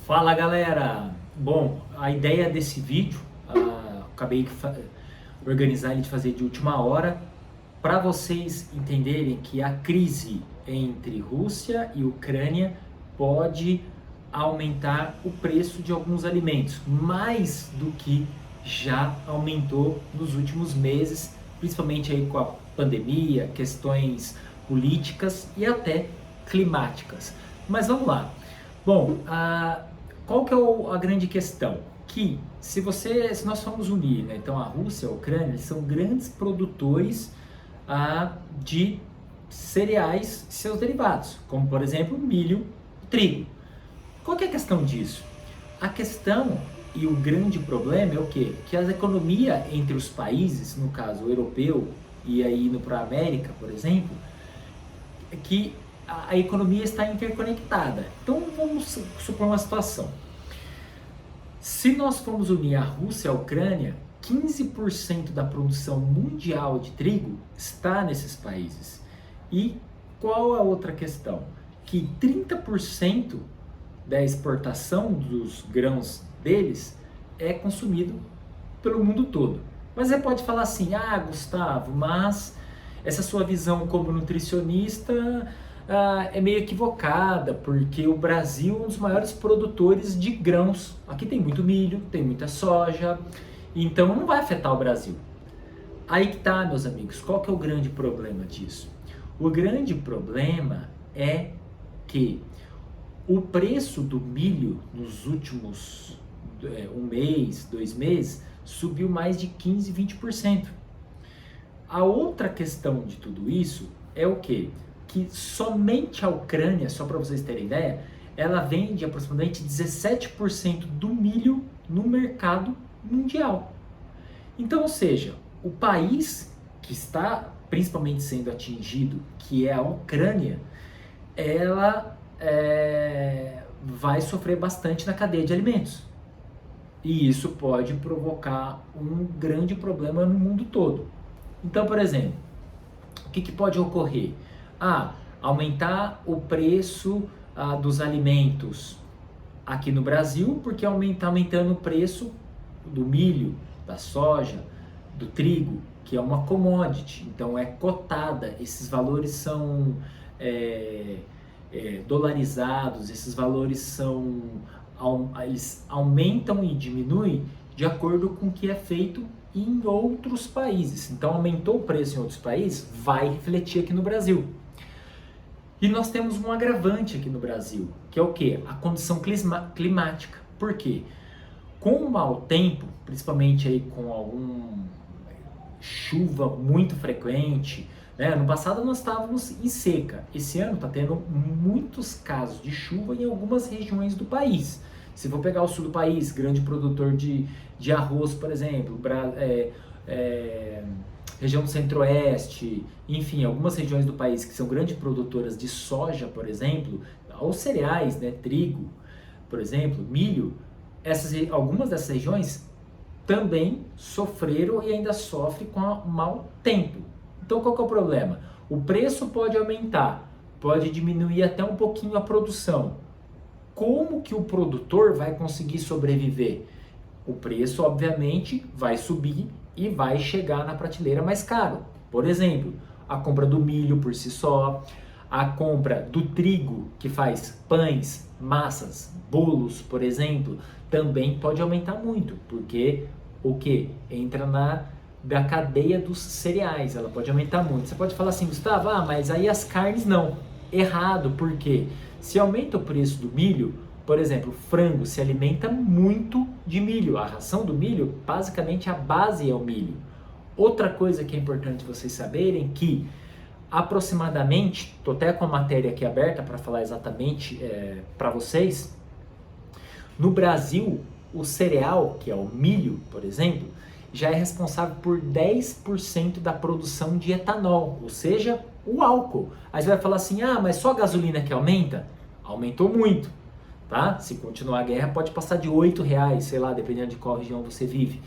Fala galera! Bom, a ideia desse vídeo, acabei de organizar ele de fazer de última hora para vocês entenderem que a crise entre Rússia e Ucrânia pode aumentar o preço de alguns alimentos, mais do que já aumentou nos últimos meses, principalmente aí com a pandemia, questões políticas e até climáticas. Mas vamos lá. Bom, qual que é a grande questão? Que se nós formos unir, né, então a Rússia e a Ucrânia, eles são grandes produtores de cereais e seus derivados, como por exemplo milho, trigo. Qual que é a questão disso? A questão e o grande problema é o quê? Que a economia entre os países, no caso o europeu e aí no para a América, por exemplo, é que a economia está interconectada. Então vamos supor uma situação. Se nós formos unir a Rússia e a Ucrânia, 15% da produção mundial de trigo está nesses países. E qual a outra questão? Que 30% da exportação dos grãos deles é consumido pelo mundo todo. Mas você pode falar assim, Gustavo, mas essa sua visão como nutricionista é meio equivocada, porque o Brasil é um dos maiores produtores de grãos. Aqui tem muito milho, tem muita soja, então não vai afetar o Brasil. Aí que tá, meus amigos, qual que é o grande problema disso? O grande problema é que o preço do milho nos últimos um mês, 2 meses, subiu mais de 15, 20%. A outra questão de tudo isso é o quê? Que somente a Ucrânia, só para vocês terem ideia, ela vende aproximadamente 17% do milho no mercado mundial. Então, ou seja, o país que está principalmente sendo atingido, que é a Ucrânia, ela vai sofrer bastante na cadeia de alimentos. E isso pode provocar um grande problema no mundo todo. Então, por exemplo, o que pode ocorrer? Aumentar o preço dos alimentos aqui no Brasil, porque está aumentando o preço do milho, da soja, do trigo, que é uma commodity, então é cotada, esses valores são dolarizados, esses valores eles aumentam e diminuem de acordo com o que é feito em outros países. Então aumentou o preço em outros países, vai refletir aqui no Brasil. E nós temos um agravante aqui no Brasil, que é o quê? A condição climática. Por quê? Com o mau tempo, principalmente aí com alguma chuva muito frequente, né? No passado nós estávamos em seca. Esse ano está tendo muitos casos de chuva em algumas regiões do país. Se for pegar o sul do país, grande produtor de arroz, por exemplo, região do centro-oeste, enfim, algumas regiões do país que são grandes produtoras de soja, por exemplo, ou cereais, né, trigo, por exemplo, milho, algumas dessas regiões também sofreram e ainda sofrem com o mau tempo. Então qual que é o problema? O preço pode aumentar, pode diminuir até um pouquinho a produção. Como que o produtor vai conseguir sobreviver? O preço, obviamente, vai subir e vai chegar na prateleira mais caro. Por exemplo, a compra do milho por si só, a compra do trigo, que faz pães, massas, bolos, por exemplo, também pode aumentar muito, porque o que? Entra da cadeia dos cereais, ela pode aumentar muito. Você pode falar assim, Gustavo, mas aí as carnes não. Errado, porque se aumenta o preço do milho, por exemplo, frango se alimenta muito de milho. A ração do milho, basicamente a base é o milho. Outra coisa que é importante vocês saberem que aproximadamente, estou até com a matéria aqui aberta para falar exatamente para vocês, no Brasil, o cereal, que é o milho, por exemplo, já é responsável por 10% da produção de etanol, ou seja, o álcool. Aí você vai falar assim, mas só a gasolina que aumenta? Aumentou muito, tá? Se continuar a guerra pode passar de R$8, sei lá, dependendo de qual região você vive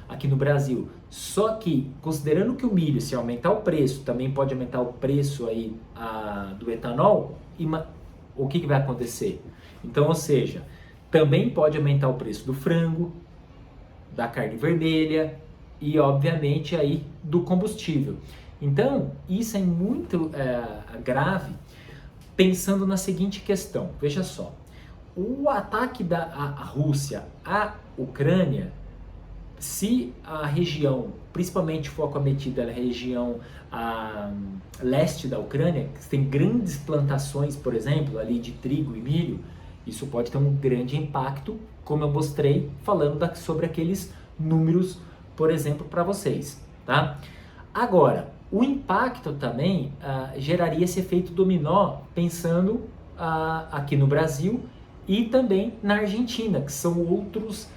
aqui no Brasil. Só que, considerando que o milho, se aumentar o preço, também pode aumentar o preço aí do etanol, o que vai acontecer? Então, ou seja, Também pode aumentar o preço do frango, da carne vermelha e, obviamente, aí do combustível. Então, isso é muito grave, pensando na seguinte questão. Veja só, o ataque da Rússia à Ucrânia, se a região, principalmente for acometida a região leste da Ucrânia, que tem grandes plantações, por exemplo, ali de trigo e milho, isso pode ter um grande impacto, como eu mostrei, falando sobre aqueles números, por exemplo, para vocês, tá? Agora, o impacto também geraria esse efeito dominó, pensando aqui no Brasil e também na Argentina, que são outros,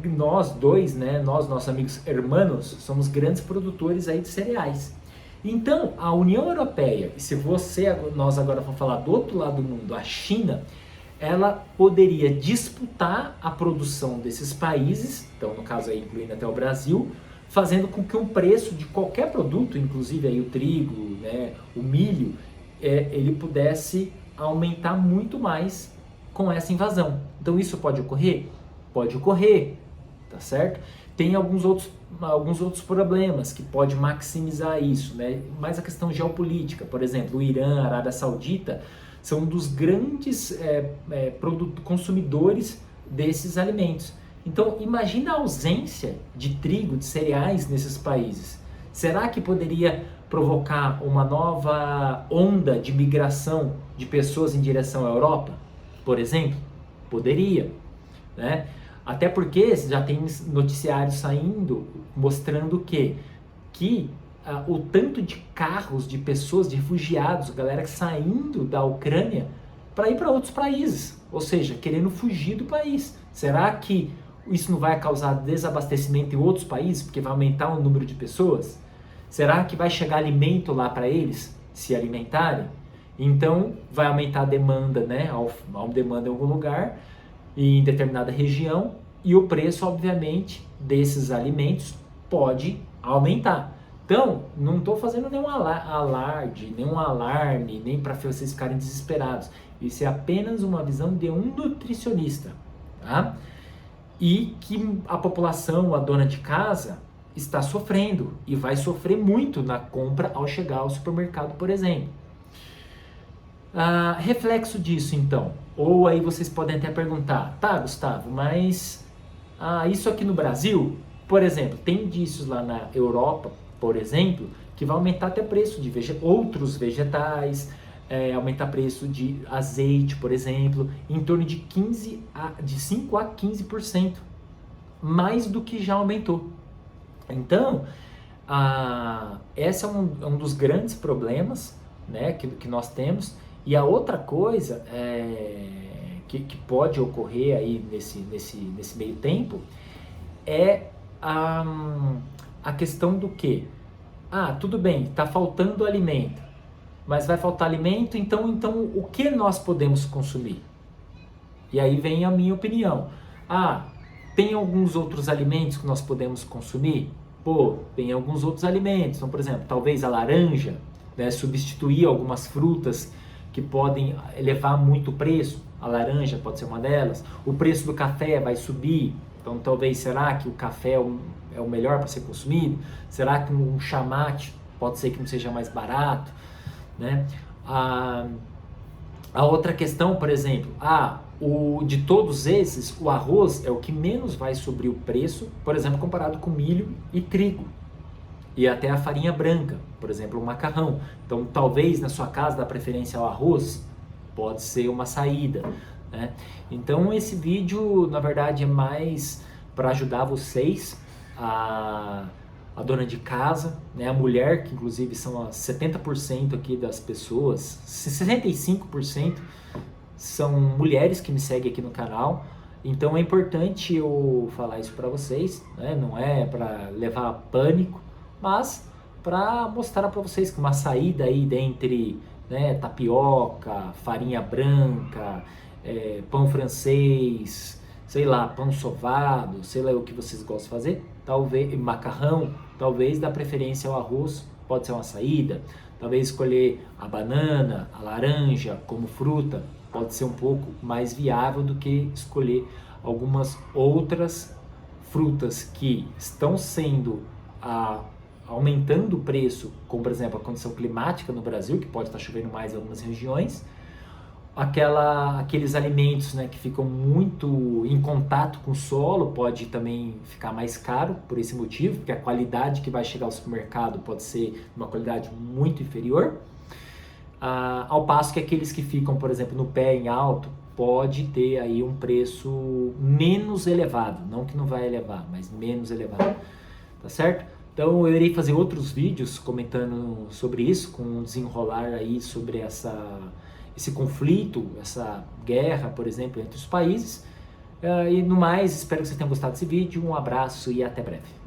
nós dois, né, nossos amigos hermanos, somos grandes produtores aí de cereais. Então, a União Europeia, e se nós agora vamos falar do outro lado do mundo, a China, ela poderia disputar a produção desses países, então no caso aí incluindo até o Brasil, fazendo com que o preço de qualquer produto, inclusive aí o trigo, né, o milho, ele pudesse aumentar muito mais com essa invasão. Então isso pode ocorrer? Pode ocorrer, tá certo? Tem alguns outros problemas que pode maximizar isso, né? Mas a questão geopolítica, por exemplo, o Irã, a Arábia Saudita, são um dos grandes consumidores desses alimentos. Então, imagina a ausência de trigo, de cereais nesses países. Será que poderia provocar uma nova onda de migração de pessoas em direção à Europa, por exemplo? Poderia, né? Até porque já tem noticiários saindo mostrando que o tanto de carros, de pessoas, de refugiados, galera saindo da Ucrânia para ir para outros países, ou seja, querendo fugir do país. Será que isso não vai causar desabastecimento em outros países, porque vai aumentar o número de pessoas? Será que vai chegar alimento lá para eles se alimentarem? Então vai aumentar a demanda, né? Há uma demanda em algum lugar, em determinada região, e o preço, obviamente, desses alimentos pode aumentar. Então, não estou fazendo nenhum alarde, nenhum alarme, nem para vocês ficarem desesperados. Isso é apenas uma visão de um nutricionista, tá? E que a população, a dona de casa, está sofrendo e vai sofrer muito na compra ao chegar ao supermercado, por exemplo. Reflexo disso, então. Ou aí vocês podem até perguntar, tá, Gustavo, mas isso aqui no Brasil, por exemplo, tem indícios lá na Europa, por exemplo, que vai aumentar até o preço de outros vegetais, aumentar preço de azeite, por exemplo, em torno de 5 a 15%, mais do que já aumentou. Então, esse é um dos grandes problemas, né, que nós temos. E a outra coisa que pode ocorrer aí nesse meio tempo é a questão do que? Tudo bem, está faltando alimento, mas vai faltar alimento, então o que nós podemos consumir? E aí vem a minha opinião. Tem alguns outros alimentos que nós podemos consumir? Tem alguns outros alimentos. Então, por exemplo, talvez a laranja, né, substituir algumas frutas que podem elevar muito o preço. A laranja pode ser uma delas. O preço do café vai subir. Então, talvez, será que o café é o melhor para ser consumido? Será que um chamate pode ser que não seja mais barato? Né? A outra questão, por exemplo, de todos esses, o arroz é o que menos vai subir o preço, por exemplo, comparado com milho e trigo. E até a farinha branca, por exemplo, o macarrão. Então, talvez na sua casa dá preferência ao arroz, pode ser uma saída, né? Então, esse vídeo, na verdade, é mais para ajudar vocês, a dona de casa, né? A mulher, que inclusive são 70% aqui das pessoas, 65% são mulheres que me seguem aqui no canal. Então, é importante eu falar isso para vocês, né? Não é para levar a pânico, mas para mostrar para vocês que uma saída aí dentre, né, tapioca, farinha branca, pão francês, sei lá, pão sovado, sei lá o que vocês gostam de fazer, talvez macarrão, talvez dá preferência ao arroz, pode ser uma saída, talvez escolher a banana, a laranja como fruta, pode ser um pouco mais viável do que escolher algumas outras frutas que estão sendo aumentando o preço, como por exemplo a condição climática no Brasil, que pode estar chovendo mais em algumas regiões, aqueles alimentos, né, que ficam muito em contato com o solo, pode também ficar mais caro por esse motivo, porque a qualidade que vai chegar ao supermercado pode ser uma qualidade muito inferior, ao passo que aqueles que ficam, por exemplo, no pé em alto, pode ter aí um preço menos elevado, não que não vai elevar, mas menos elevado, tá certo? Então eu irei fazer outros vídeos comentando sobre isso, com um desenrolar aí sobre esse conflito, essa guerra, por exemplo, entre os países. E no mais, espero que vocês tenham gostado desse vídeo, um abraço e até breve.